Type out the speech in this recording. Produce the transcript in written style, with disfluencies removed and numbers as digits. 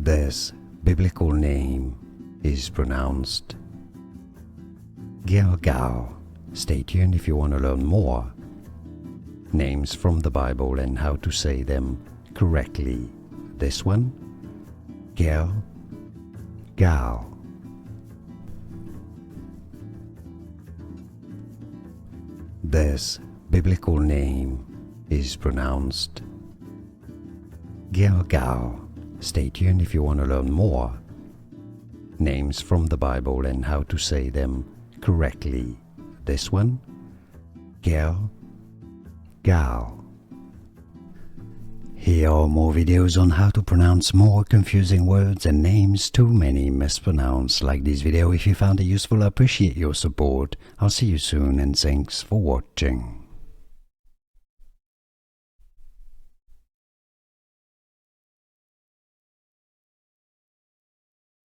This biblical name is pronounced Gilgal. Stay tuned if you want to learn more names from the Bible and how to say them correctly. This one, Gilgal. This biblical name is pronounced Gilgal. Stay tuned if you want to learn more names from the Bible and how to say them correctly. This one, Gilgal. Here are more videos on how to pronounce more confusing words and names too many mispronounced. Like this video if you found it useful. I appreciate your support. I'll see you soon and thanks for watching.